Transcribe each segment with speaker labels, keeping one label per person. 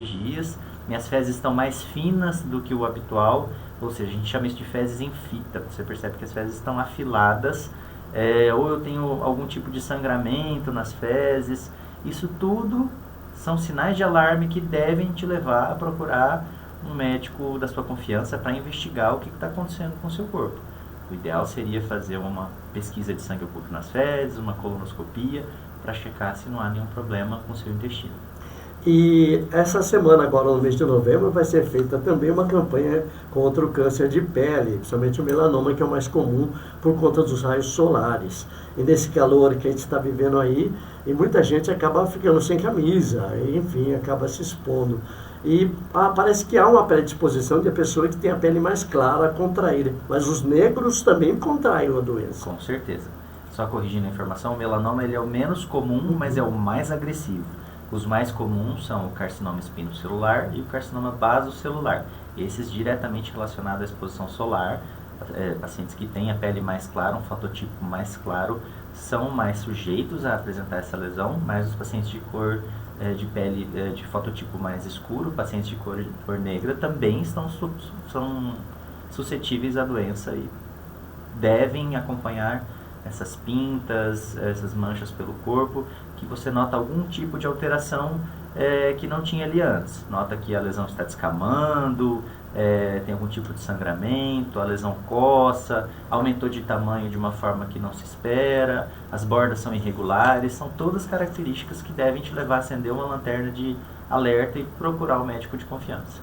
Speaker 1: dias, minhas fezes estão mais finas do que o habitual, ou seja, a gente chama isso de fezes em fita. Você percebe que as fezes estão afiladas, ou eu tenho algum tipo de sangramento nas fezes. Isso tudo são sinais de alarme que devem te levar a procurar um médico da sua confiança para investigar o que está acontecendo com o seu corpo. O ideal seria fazer uma pesquisa de sangue oculto nas fezes, uma colonoscopia, para checar se não há nenhum problema com o seu intestino.
Speaker 2: E essa semana, agora no mês de novembro, vai ser feita também uma campanha contra o câncer de pele, principalmente o melanoma, que é o mais comum por conta dos raios solares. E nesse calor que a gente está vivendo aí, e muita gente acaba ficando sem camisa, e, enfim, acaba se expondo. E parece que há uma predisposição de a pessoa que tem a pele mais clara a contrair, mas os negros também contraem a doença.
Speaker 1: Com certeza. Só corrigindo a informação, o melanoma ele é o menos comum, mas é o mais agressivo. Os mais comuns são o carcinoma espinocelular e o carcinoma basocelular. Esses diretamente relacionados à exposição solar. Pacientes que têm a pele mais clara, um fototipo mais claro, são mais sujeitos a apresentar essa lesão, mas os pacientes de cor de pele de fototipo mais escuro, pacientes de cor negra, também são suscetíveis à doença e devem acompanhar essas pintas, essas manchas pelo corpo, que você nota algum tipo de alteração que não tinha ali antes. Nota que a lesão está descamando, tem algum tipo de sangramento, a lesão coça, aumentou de tamanho de uma forma que não se espera, as bordas são irregulares, são todas características que devem te levar a acender uma lanterna de alerta e procurar o médico de confiança.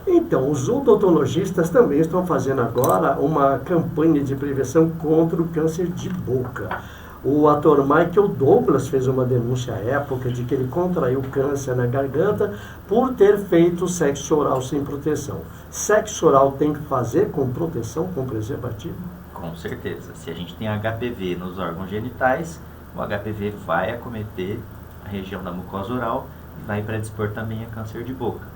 Speaker 2: Então, os odontologistas também estão fazendo agora uma campanha de prevenção contra o câncer de boca. O ator Michael Douglas fez uma denúncia à época de que ele contraiu câncer na garganta por ter feito sexo oral sem proteção. Sexo oral tem que fazer com proteção, com preservativo?
Speaker 1: Com certeza. Se a gente tem HPV nos órgãos genitais, o HPV vai acometer a região da mucosa oral e vai predispor também a câncer de boca.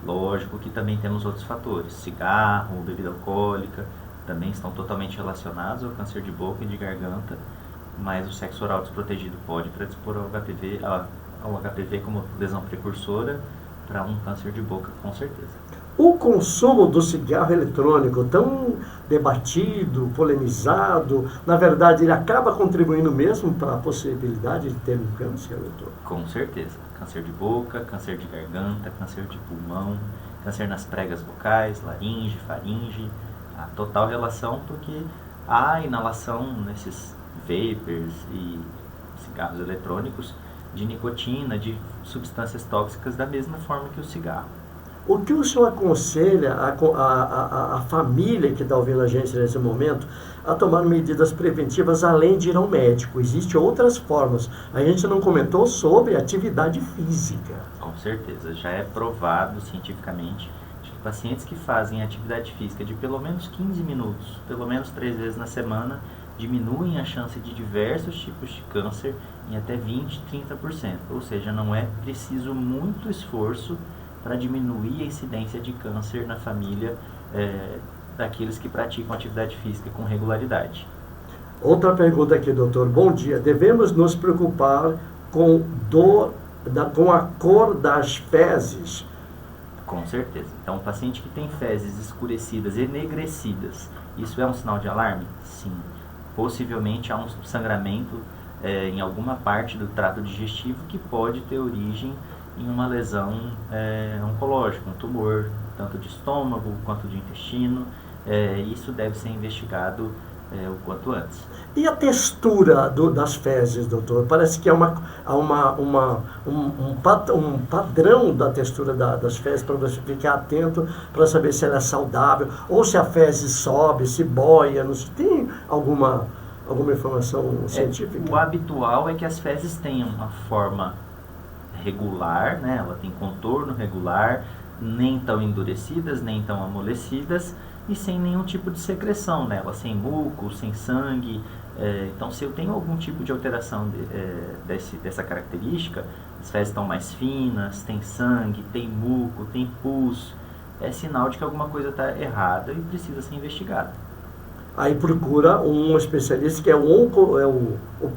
Speaker 1: Lógico que também temos outros fatores, cigarro, bebida alcoólica, também estão totalmente relacionados ao câncer de boca e de garganta, mas o sexo oral desprotegido pode predispor ao HPV como lesão precursora para um câncer de boca, com certeza.
Speaker 2: O consumo do cigarro eletrônico, tão debatido, polemizado, na verdade ele acaba contribuindo mesmo para a possibilidade de ter um câncer eletrônico?
Speaker 1: Com certeza. Câncer de boca, câncer de garganta, câncer de pulmão, câncer nas pregas vocais, laringe, faringe, a total relação, porque há inalação nesses vapers e cigarros eletrônicos de nicotina, de substâncias tóxicas da mesma forma que o cigarro.
Speaker 2: O que o senhor aconselha a família que está ouvindo a gente nesse momento a tomar medidas preventivas além de ir ao médico? Existem outras formas. A gente não comentou sobre atividade física.
Speaker 1: Com certeza, já é provado cientificamente que pacientes que fazem atividade física de pelo menos 15 minutos, pelo menos 3 vezes na semana, diminuem a chance de diversos tipos de câncer em até 20, 30%. Ou seja, não é preciso muito esforço para diminuir a incidência de câncer na família daqueles que praticam atividade física com regularidade.
Speaker 2: Outra pergunta aqui, doutor. Bom dia. Devemos nos preocupar com a cor das fezes?
Speaker 1: Com certeza. Então, um paciente que tem fezes escurecidas, enegrecidas, isso é um sinal de alarme? Sim. Possivelmente há um sangramento em alguma parte do trato digestivo que pode ter origem em uma lesão oncológica, um tumor, tanto de estômago quanto de intestino. Isso deve ser investigado o quanto antes.
Speaker 2: E a textura das fezes, doutor? Parece que há um padrão da textura das fezes para você ficar atento para saber se ela é saudável ou se a fezes sobe, se boia. Não sei. Tem alguma informação científica?
Speaker 1: O habitual é que as fezes tenham uma forma regular, né? Ela tem contorno regular, nem tão endurecidas, nem tão amolecidas e sem nenhum tipo de secreção nela, sem muco, sem sangue. Então, se eu tenho algum tipo de alteração dessa característica, as fezes estão mais finas, tem sangue, tem muco, tem pus, é sinal de que alguma coisa está errada e precisa ser investigada.
Speaker 2: aí procura um especialista que é o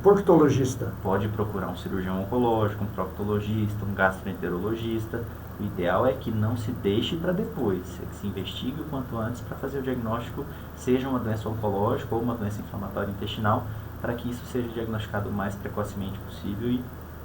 Speaker 2: proctologista.
Speaker 1: Pode procurar um cirurgião oncológico, um proctologista, um gastroenterologista. O ideal é que não se deixe para depois, é que se investigue o quanto antes para fazer o diagnóstico, seja uma doença oncológica ou uma doença inflamatória intestinal, para que isso seja diagnosticado o mais precocemente possível e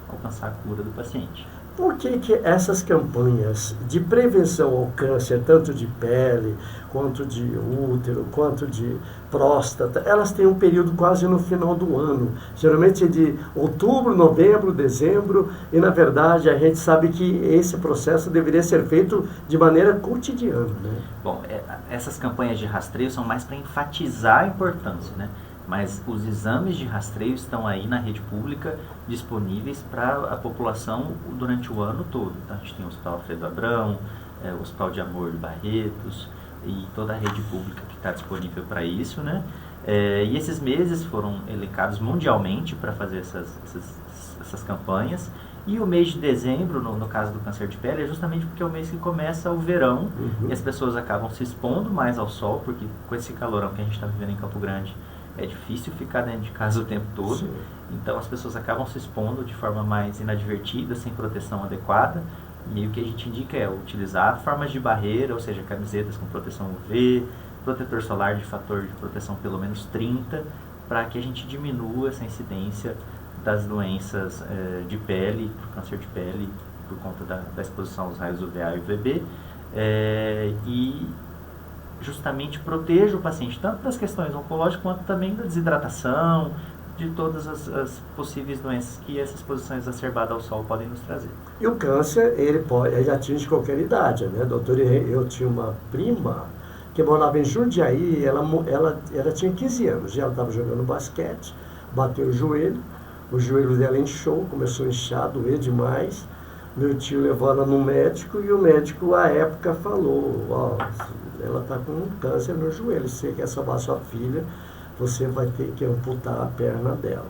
Speaker 1: alcançar a cura do paciente.
Speaker 2: Por que essas campanhas de prevenção ao câncer, tanto de pele, quanto de útero, quanto de próstata, elas têm um período quase no final do ano? Geralmente de outubro, novembro, dezembro, e na verdade a gente sabe que esse processo deveria ser feito de maneira cotidiana, né?
Speaker 1: Bom, essas campanhas de rastreio são mais para enfatizar a importância, né? Mas os exames de rastreio estão aí na rede pública disponíveis para a população durante o ano todo. Então, a gente tem o Hospital Alfredo Abrão, o Hospital de Amor de Barretos e toda a rede pública que está disponível para isso, né? E esses meses foram elencados mundialmente para fazer essas campanhas. E o mês de dezembro, no caso do câncer de pele, é justamente porque é o mês que começa o verão e as pessoas acabam se expondo mais ao sol, porque com esse calorão que a gente está vivendo em Campo Grande, é difícil ficar dentro de casa o tempo todo. Sim. Então as pessoas acabam se expondo de forma mais inadvertida, sem proteção adequada. E o que a gente indica é utilizar formas de barreira, ou seja, camisetas com proteção UV, protetor solar de fator de proteção pelo menos 30, para que a gente diminua essa incidência das doenças de pele, do câncer de pele, por conta da exposição aos raios UVA e UVB. E justamente proteja o paciente tanto das questões oncológicas quanto também da desidratação, de todas as possíveis doenças que essa exposição exacerbada ao sol podem nos trazer.
Speaker 2: E o câncer, ele atinge qualquer idade, né, doutor? Eu tinha uma prima que morava em Jundiaí, ela tinha 15 anos, e ela estava jogando basquete, bateu o joelho dela inchou, começou a inchar, doer demais. Meu tio levou ela no médico e o médico, à época, falou, ela está com um câncer no joelho, se você quer salvar sua filha, você vai ter que amputar a perna dela.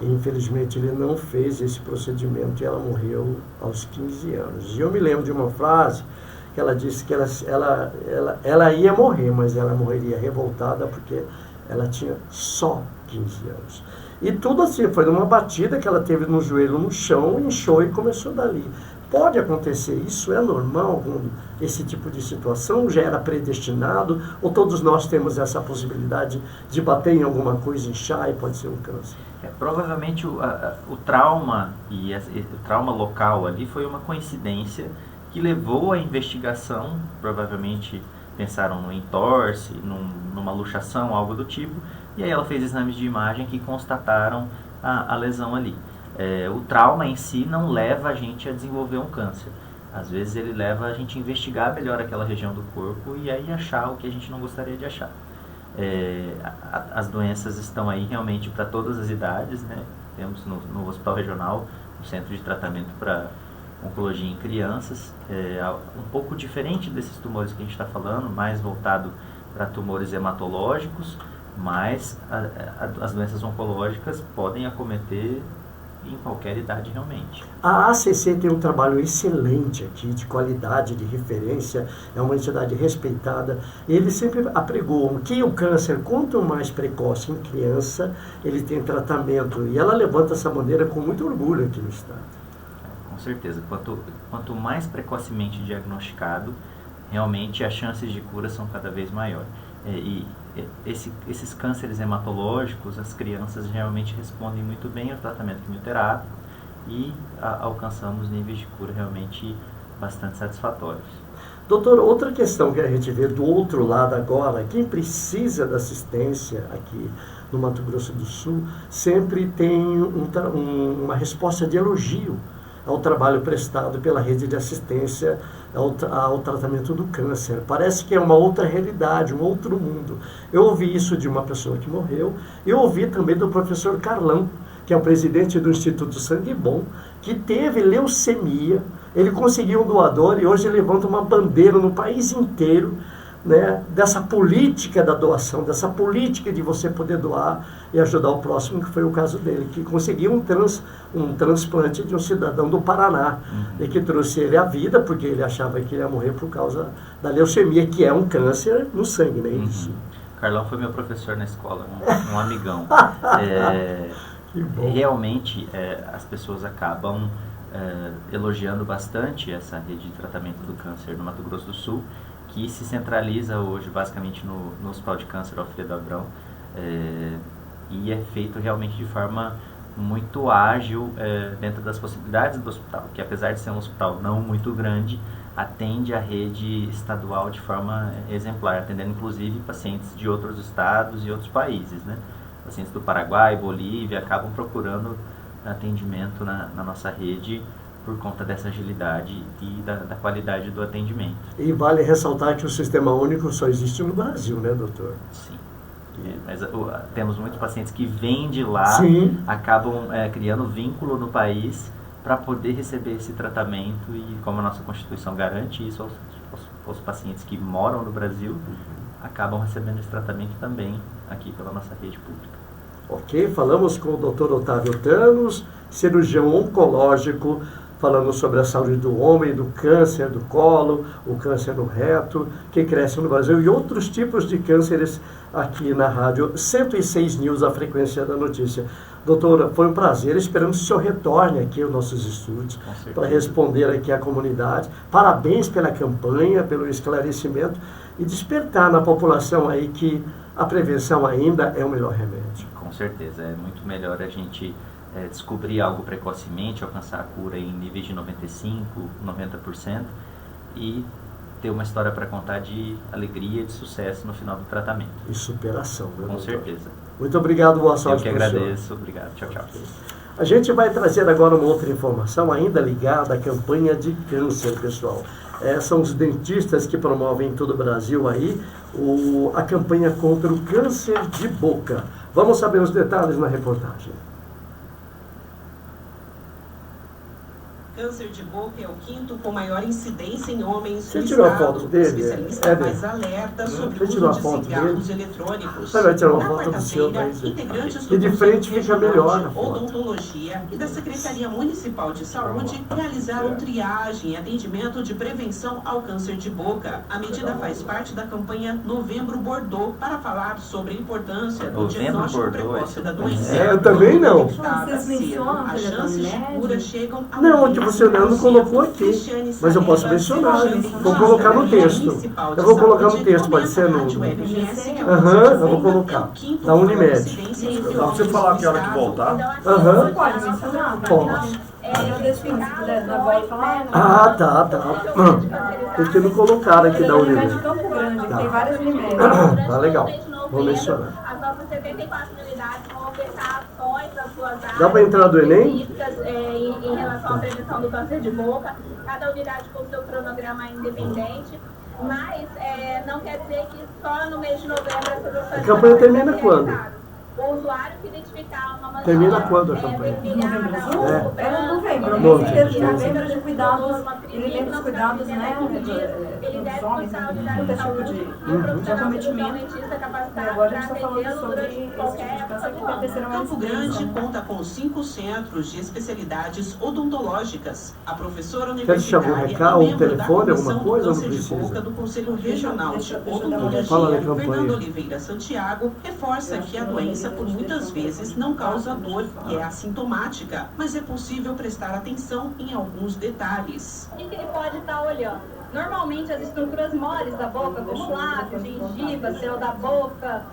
Speaker 2: E, infelizmente, ele não fez esse procedimento e ela morreu aos 15 anos. E eu me lembro de uma frase que ela disse que ela ia morrer, mas ela morreria revoltada porque ela tinha só 15 anos. E tudo assim, foi numa batida que ela teve no joelho no chão, inchou e começou dali. Pode acontecer isso? É normal esse tipo de situação? Já era predestinado? Ou todos nós temos essa possibilidade de bater em alguma coisa, inchar e pode ser um câncer?
Speaker 1: Provavelmente o trauma o trauma local ali foi uma coincidência que levou à investigação. Provavelmente pensaram no entorse, numa luxação, algo do tipo. E aí ela fez exames de imagem que constataram a lesão ali. O trauma em si não leva a gente a desenvolver um câncer. Às vezes ele leva a gente a investigar melhor aquela região do corpo e aí achar o que a gente não gostaria de achar. As doenças estão aí realmente para todas as idades, né? Temos no Hospital Regional um centro de tratamento para oncologia em crianças, um pouco diferente desses tumores que a gente está falando, mais voltado para tumores hematológicos, mas as doenças oncológicas podem acometer em qualquer idade realmente.
Speaker 2: A ACC tem um trabalho excelente aqui, de qualidade, de referência, é uma entidade respeitada. Ele sempre apregou que o câncer, quanto mais precoce em criança, ele tem tratamento. E ela levanta essa bandeira com muito orgulho aqui no estado.
Speaker 1: Com certeza. Quanto mais precocemente diagnosticado, realmente as chances de cura são cada vez maiores. Esses cânceres hematológicos, as crianças realmente respondem muito bem ao tratamento quimioterápico e alcançamos níveis de cura realmente bastante satisfatórios.
Speaker 2: Doutor, outra questão que a gente vê do outro lado agora, quem precisa da assistência aqui no Mato Grosso do Sul, sempre tem uma resposta de elogio ao trabalho prestado pela rede de assistência ao tratamento do câncer. Parece que é uma outra realidade, um outro mundo. Eu ouvi isso de uma pessoa que morreu, eu ouvi também do professor Carlão, que é o presidente do Instituto Sangue Bom, que teve leucemia, ele conseguiu um doador e hoje levanta uma bandeira no país inteiro, né, dessa política da doação, dessa política de você poder doar e ajudar o próximo, que foi o caso dele, que conseguiu um transplante de um cidadão do Paraná, e que trouxe ele à vida, porque ele achava que ele ia morrer por causa da leucemia, que é um câncer no sangue, né? Isso.
Speaker 1: Carlão foi meu professor na escola, um amigão.
Speaker 2: Que bom.
Speaker 1: Realmente, as pessoas acabam elogiando bastante essa rede de tratamento do câncer no Mato Grosso do Sul, que se centraliza hoje basicamente no Hospital de Câncer Alfredo Abrão, e é feito realmente de forma muito ágil dentro das possibilidades do hospital, que apesar de ser um hospital não muito grande, atende a rede estadual de forma exemplar, atendendo inclusive pacientes de outros estados e outros países, né? Pacientes do Paraguai, Bolívia, acabam procurando atendimento na nossa rede por conta dessa agilidade e da qualidade do atendimento.
Speaker 2: E vale ressaltar que o Sistema Único só existe no Brasil, né, doutor?
Speaker 1: Sim. Mas temos muitos pacientes que vêm de lá,
Speaker 2: Sim.
Speaker 1: acabam criando vínculo no país para poder receber esse tratamento, e como a nossa Constituição garante isso aos pacientes que moram no Brasil, acabam recebendo esse tratamento também aqui pela nossa rede pública.
Speaker 2: Ok, falamos com o Dr. Otávio Thanos, cirurgião oncológico, falando sobre a saúde do homem, do câncer do colo, o câncer no reto, que cresce no Brasil, e outros tipos de cânceres aqui na rádio 106 News, a frequência da notícia. Doutora, foi um prazer, esperamos que o senhor retorne aqui aos nossos estúdios para responder aqui à comunidade. Parabéns pela campanha, pelo esclarecimento e despertar na população aí que a prevenção ainda é o melhor remédio.
Speaker 1: Com certeza, é muito melhor a gente descobrir algo precocemente, alcançar a cura em níveis de 95%, 90% e ter uma história para contar de alegria e de sucesso no final do tratamento.
Speaker 2: E superação, né,
Speaker 1: Com
Speaker 2: doutor?
Speaker 1: certeza.
Speaker 2: Muito obrigado, boa sorte.
Speaker 1: Eu que agradeço, obrigado. Tchau, tchau.
Speaker 2: A gente vai trazer agora uma outra informação ainda ligada à campanha de câncer, pessoal. São os dentistas que promovem em todo o Brasil aí a campanha contra o câncer de boca. Vamos saber os detalhes na reportagem.
Speaker 3: Câncer de boca é o quinto com maior incidência em homens.
Speaker 2: Você tirou a foto dele?
Speaker 3: O especialista faz alerta sobre o uso de cigarros eletrônicos.
Speaker 2: Você vai tirar uma
Speaker 3: Na
Speaker 2: foto do seu,
Speaker 3: quarta-feira, integrantes
Speaker 2: e
Speaker 3: do
Speaker 2: de frente
Speaker 3: Conselho
Speaker 2: fica
Speaker 3: Regional
Speaker 2: melhor
Speaker 3: de
Speaker 2: a foto.
Speaker 3: Odontologia e da Secretaria Municipal de Saúde realizaram triagem e atendimento de prevenção ao câncer de boca. A medida faz parte da campanha Novembro Bordeaux para falar sobre a importância do diagnóstico precoce da doença.
Speaker 2: Eu também não.
Speaker 3: As chances de cura chegam a
Speaker 2: Não, que você não colocou aqui, mas eu posso mencionar, vou colocar no texto. Eu vou colocar no texto, pode ser no... eu vou colocar, da Unimed.
Speaker 4: Dá pra você falar que hora que voltar?
Speaker 5: Pode mencionar?
Speaker 2: Pode.
Speaker 5: Eu deixo da voz falar.
Speaker 2: Tá. Porque não colocaram aqui da Unimed.
Speaker 5: Unimed Campo Grande, que tem várias Unimed.
Speaker 2: Tá legal, vou mencionar.
Speaker 6: As nossas 74 unidades vão ofertar ações nas suas áreas.
Speaker 2: Dá pra entrar do Enem?
Speaker 6: Em relação à prevenção do câncer de boca. Cada unidade com seu cronograma independente. Mas não quer dizer que só no mês de novembro essas ações...
Speaker 2: A campanha termina quando?
Speaker 6: O usuário que identificar uma mancha...
Speaker 2: Termina quando a campanha?
Speaker 5: É novembro,
Speaker 2: Novembro.
Speaker 5: Novembro de cuidados, ele lembra dos cuidados, né?
Speaker 6: Ele deve
Speaker 5: Dos homens,
Speaker 6: cursar a
Speaker 5: né?
Speaker 6: unidade
Speaker 5: Todo
Speaker 6: de
Speaker 5: tipo
Speaker 6: saúde
Speaker 5: de
Speaker 6: e o profissional
Speaker 5: acometimento.
Speaker 6: dentista
Speaker 5: E
Speaker 6: capacitado
Speaker 5: agora a
Speaker 6: para
Speaker 5: gente está falando
Speaker 6: atendê-lo
Speaker 5: sobre
Speaker 6: durante
Speaker 5: esse tipo
Speaker 6: qualquer
Speaker 5: de câncer
Speaker 6: época
Speaker 5: que
Speaker 6: do
Speaker 5: tem
Speaker 6: ano.
Speaker 5: terceira
Speaker 3: Campo Grande
Speaker 5: incidência.
Speaker 3: conta com 5 centros de especialidades odontológicas. A professora
Speaker 2: Quer deixar algum
Speaker 3: universitária
Speaker 2: recado,
Speaker 3: e membro da
Speaker 2: telefone, alguma
Speaker 3: Comissão do
Speaker 2: coisa, ou não
Speaker 3: Câncer de
Speaker 2: precisa?
Speaker 3: Boca do Conselho Regional de
Speaker 2: Fala da
Speaker 3: Odontologia,
Speaker 2: campanha.
Speaker 3: Fernando Oliveira Santiago, reforça que a doença por muitas vezes não causa dor e é assintomática, mas é possível prestar atenção em alguns detalhes.
Speaker 6: O que ele pode estar olhando? Normalmente as estruturas moles da boca, como lábio, gengiva, céu da boca,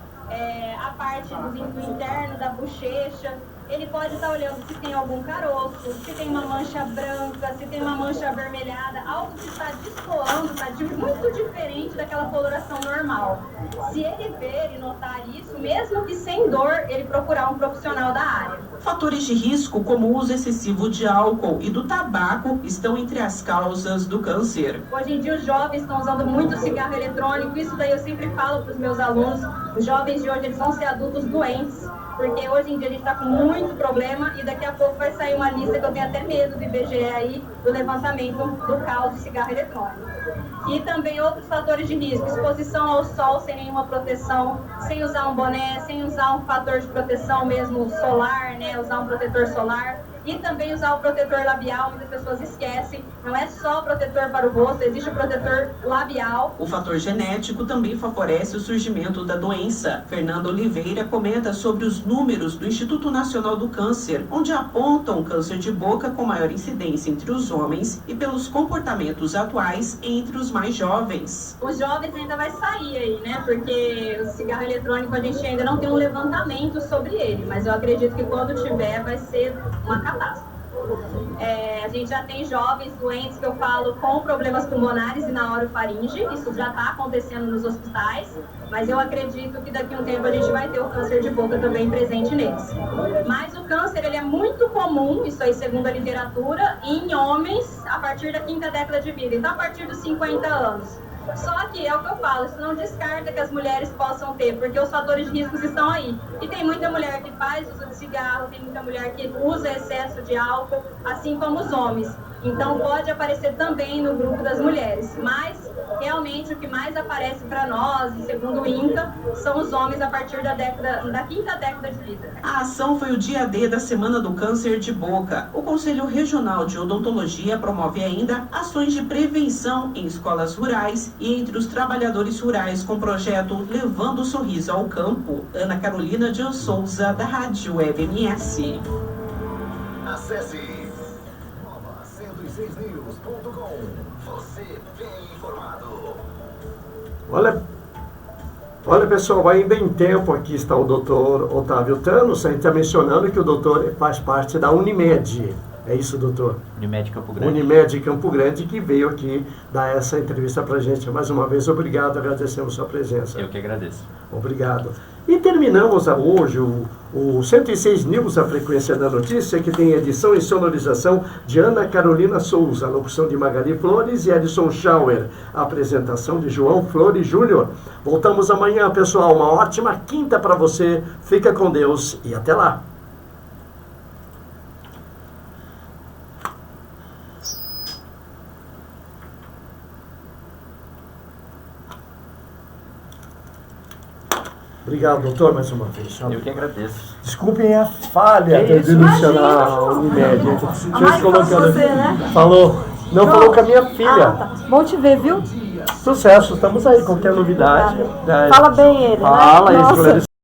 Speaker 6: a parte do interno da bochecha, ele pode estar olhando se tem algum caroço, se tem uma mancha branca, se tem uma mancha avermelhada, algo que está destoando, está muito diferente daquela coloração normal. Se ele ver e notar isso, mesmo que sem dor, ele procurar um profissional da área.
Speaker 3: Fatores de risco, como o uso excessivo de álcool e do tabaco, estão entre as causas do câncer.
Speaker 6: Hoje em dia os jovens estão usando muito cigarro eletrônico, isso daí eu sempre falo para os meus alunos, os jovens de hoje eles vão ser adultos doentes, porque hoje em dia a gente está com muito problema e daqui a pouco vai sair uma lista que eu tenho até medo do IBGE aí, do levantamento do caos de cigarro eletrônico. E também outros fatores de risco, exposição ao sol sem nenhuma proteção, sem usar um boné, sem usar um fator de proteção mesmo solar, né, usar um protetor solar. E também usar o protetor labial, muitas pessoas esquecem. Não é só protetor para o rosto, existe o protetor labial.
Speaker 3: O fator genético também favorece o surgimento da doença. Fernanda Oliveira comenta sobre os números do Instituto Nacional do Câncer, onde apontam o câncer de boca com maior incidência entre os homens e pelos comportamentos atuais entre os mais jovens.
Speaker 6: Os jovens ainda vai sair aí, né? Porque o cigarro eletrônico a gente ainda não tem um levantamento sobre ele, mas eu acredito que quando tiver vai ser uma catástrofe. A gente já tem jovens doentes que eu falo com problemas pulmonares e na orofaringe, isso já está acontecendo nos hospitais, mas eu acredito que daqui a um tempo a gente vai ter o câncer de boca também presente neles. Mas o câncer ele é muito comum, isso aí segundo a literatura, em homens a partir da 5ª década de vida, então a partir dos 50 anos. Só que é o que eu falo, isso não descarta que as mulheres possam ter, porque os fatores de risco estão aí. E tem muita mulher que faz uso de cigarro, tem muita mulher que usa excesso de álcool, assim como os homens. Então pode aparecer também no grupo das mulheres. Mas realmente o que mais aparece para nós, segundo o INCA, são os homens a partir da 5ª década de vida.
Speaker 3: A ação foi o dia D da Semana do Câncer de Boca. O Conselho Regional de Odontologia promove ainda ações de prevenção em escolas rurais e entre os trabalhadores rurais com o projeto Levando o Sorriso ao Campo. Ana Carolina de Souza, da Rádio Web MS.
Speaker 7: Acesse nova106news.com. Você bem informado.
Speaker 2: Olha pessoal, ainda em tempo aqui está o doutor Otávio Thanos, a gente está mencionando que o doutor faz parte da Unimed. É isso, doutor?
Speaker 1: Unimed Campo Grande.
Speaker 2: Unimed Campo Grande, que veio aqui dar essa entrevista para a gente. Mais uma vez, obrigado, agradecemos sua presença.
Speaker 1: Eu que agradeço.
Speaker 2: Obrigado. E terminamos hoje o 106 News, a frequência da notícia, que tem edição e sonorização de Ana Carolina Souza, a locução de Magali Flores e Edson Schauer, a apresentação de João Flores Júnior. Voltamos amanhã, pessoal. Uma ótima quinta para você. Fica com Deus e até lá. Obrigado, doutor, mais uma vez.
Speaker 1: Eu que agradeço.
Speaker 2: Desculpem a falha de denunciar a Unimed.
Speaker 5: A Mari falou com você, né?
Speaker 2: Falou. Não, falou com a minha filha.
Speaker 5: Ah, tá. Bom te ver, viu?
Speaker 2: Sucesso, estamos aí. Qualquer novidade.
Speaker 5: Fala bem ele,
Speaker 2: Fala,
Speaker 5: né?
Speaker 2: esclarecedor.